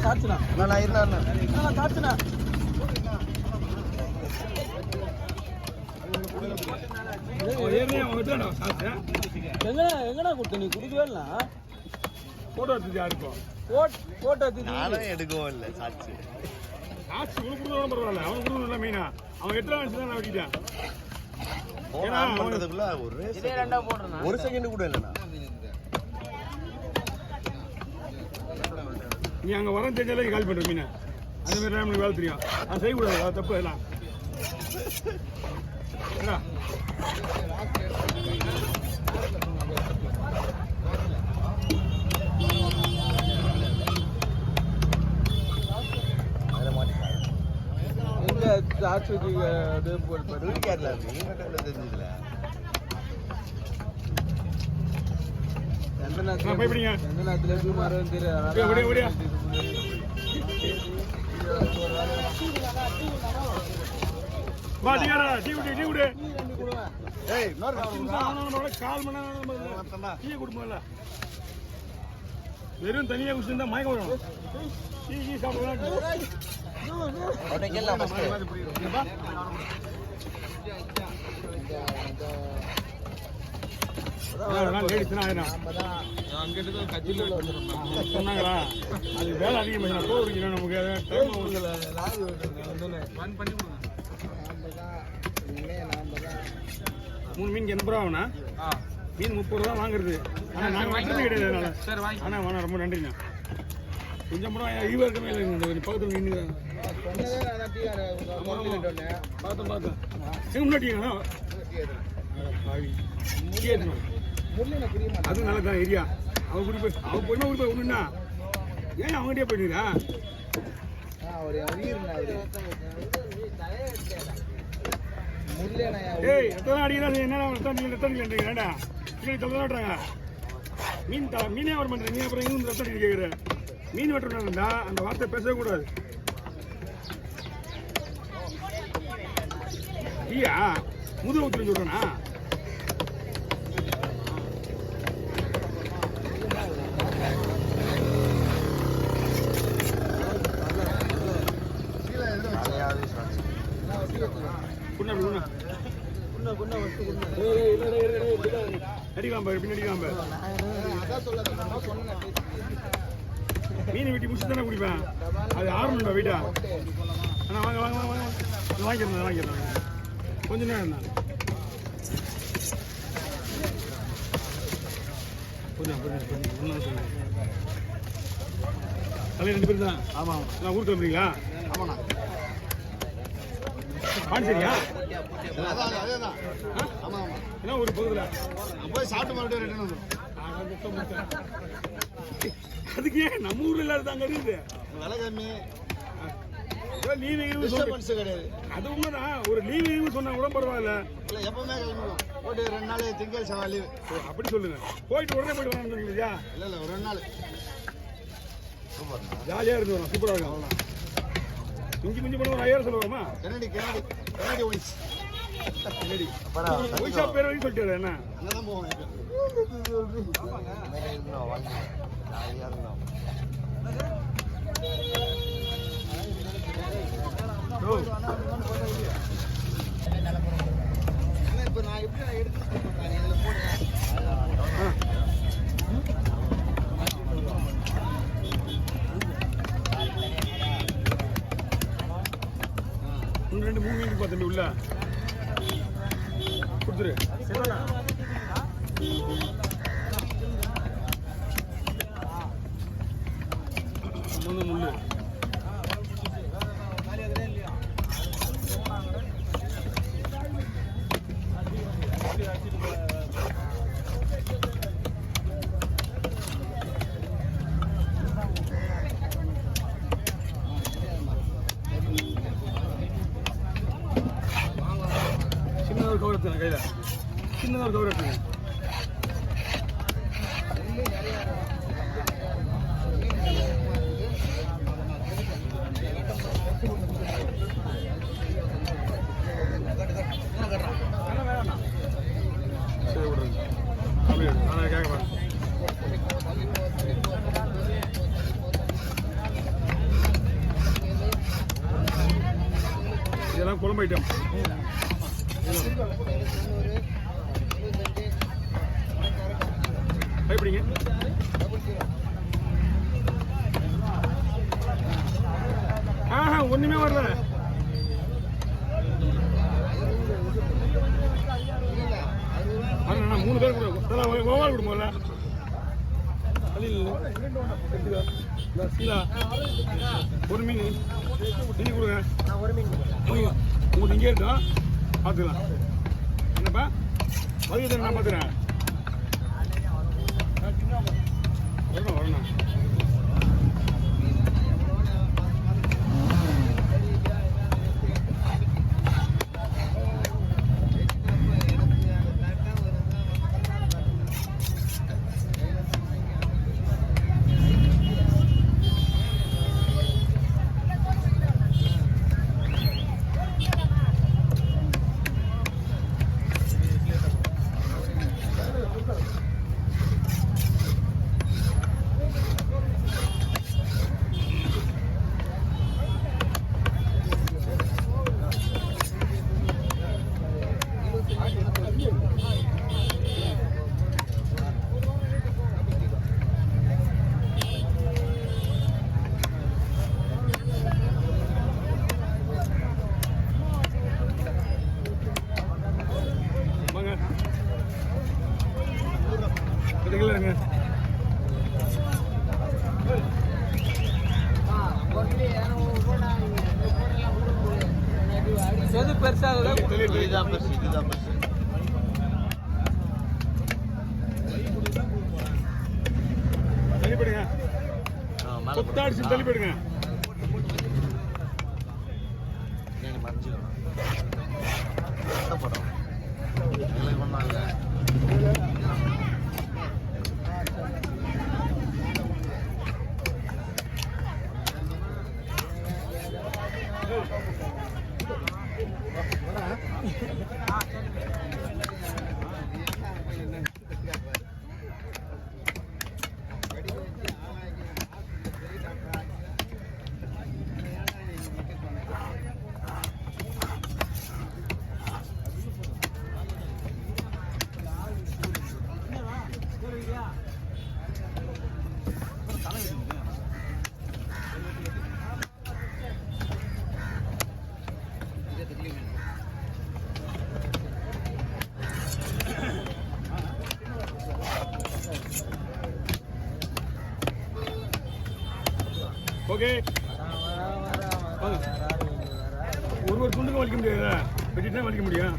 சாட்சினா நான் இருந்தா சாட்சினா எங்கடா கொடுத்த நீ குடிக்கவே இல்லை போட்டோ எடுத்து யாருக்கும் போட்டோ எடுத்து நானும் எடுக்கவும் இல்லை சாட்சி காசு கொடுக்குறதும் பரவாயில்ல அவன் கொடுக்கணும் மெயினா அவன் எத்தனை வச்சு தான் நான் வெட்டிட்டேன் ஒரு செகண்ட் கூட இல்லைண்ணா நீ அங்கே வர தெரிஞ்சாலே கால் பண்ணுற மீனை அந்த மாதிரி நம்மளுக்கு வேலை தெரியும் அது செய்யக்கூடாது அது தப்பு எல்லாம் சாட்சிக்கு தெரிஞ்சதுல எந்த நேரத்துல எப்படி மாறும் தெரியாது வெறும் தனியா குடிச்சிருந்தா மயக்கம் வரும் டீ சாப்பிடலாம் சொன்னாங்களா அது வேலை அதிகமாக போகிறீங்க நமக்கு 3 மீன் 80 ரூபா ஆகுண்ணா மீன் 30 ரூபா வாங்குறது ஆனால் நாங்கள் வாங்குறது கிடையாது சரி வாங்கி ஆனால் வேணா ரொம்ப நன்றிண்ணா கொஞ்சம் படம் ஈவா இருக்கமே இல்லை பக்கத்தில் நின்று பார்த்தேன் எங்க முன்னாடிங்களா அது நல்லதான் ஏரியா அவன் கூட்டி போய் அவன் பொறுமை கூட்டி போய் ஒண்ணுண்ணா ஏன் அவங்ககிட்டே போயிடுறா ஏய் எத்தனை அடிக்கிறாங்க என்னடா சொல்லுறாங்க மீனே வர மாட்டேன் நீ அப்புறம் இன்னும் ரத்தம் அடி கேட்குற மீன் வெட்டணும் இருந்தா அந்த வார்த்தை பேசவே கூடாது ஐயா முதுகு ஊத்துன்னு சொல்றேனா மீன் வெட்டி முடிச்சு தானே குடிப்பேன் அது ஆறணும்டா வீட்டா அண்ணா வாங்க வாங்க வாங்க வாங்கிக்கிறேன் கொஞ்ச நேரம் தான் கொஞ்சம் ஒன்றும் சொல்லுங்க தலைவர் 2 பேர் தான் ஆமாம் நான் ஊருக்கு வந்துறீங்களா ஆமாண்ணா பாண்டிச்சேரியா என்ன ஒரு பகுதியில் போய் சாப்பிட்டு மறுபடியும் ரிட்டர்ன் வந்துடும் அதுக்கு ஏன் நம்ம ஊர்ல இல்லாத அங்க இருக்குது விலை கம்மி லீவு கிடையாது அது உண்மைதான் ஒரு லீவு சொன்னா கூட பரவாயில்ல இல்லை எப்பவுமே கிளம்பிடுவோம் போட்டு 2 நாள் திங்கள் செவ்வாய் லீவு அப்படி சொல்லுங்க போயிட்டு உடனே போயிட்டு வரணும் இல்லையா இல்லை ஒரு 2 நாள் ஜாலியாக இருந்து வரும் சூப்பராக இருக்கும் அவ்வளோ மிஞ்சி போன ஒரு 5000 சொல்லுவோமா கெனடி ஒயின்ஸ் ஒயின்ஸா பேர் வரைக்கும் சொல்லிட்டு என்ன அங்கதான் போவோம் இப்போ நான் எப்படி எடுத்து போடுறேன் 2 3 மீனுக்கு தம்பி உள்ள கொடுத்துரு முள்ளு சின்னதாக ஒரு கவர் எடுத்துங்க கையில் சின்னதாக ஒரு கவர் எடுத்துங்க சரி விடுறேங்க அப்படியே நான் கேட்க அதான் குழம்பு ஐட்டம். எப்படிங்க? ஒண்ணுமே வரல. நான் 3 பேர் கூட கோவால் கொடுப்போம்ல. சீலா ஒரு மீன் நீங்க கொடுங்க. உங்களுக்கு இங்கே இருக்கா பார்த்துக்கலாம். என்னப்பா மதியத்தை நான் பார்த்துக்கிறேன். வரணும் வரணும். எது பெருசாக இதுதான் பெருசு, இதுதான் பெருசு. தள்ளிப்படுங்க. கொத்தாடிச்சு தள்ளிப்படுங்க. மறைஞ்சிக்கணும் கஷ்டப்படும் எங்களுக்கு ஒன்றும் இல்லை. ஓகே ஒரு துண்டுக்கும் வலிக்க முடியாதா? வெட்டிட்டு தான் வலிக்க முடியும்.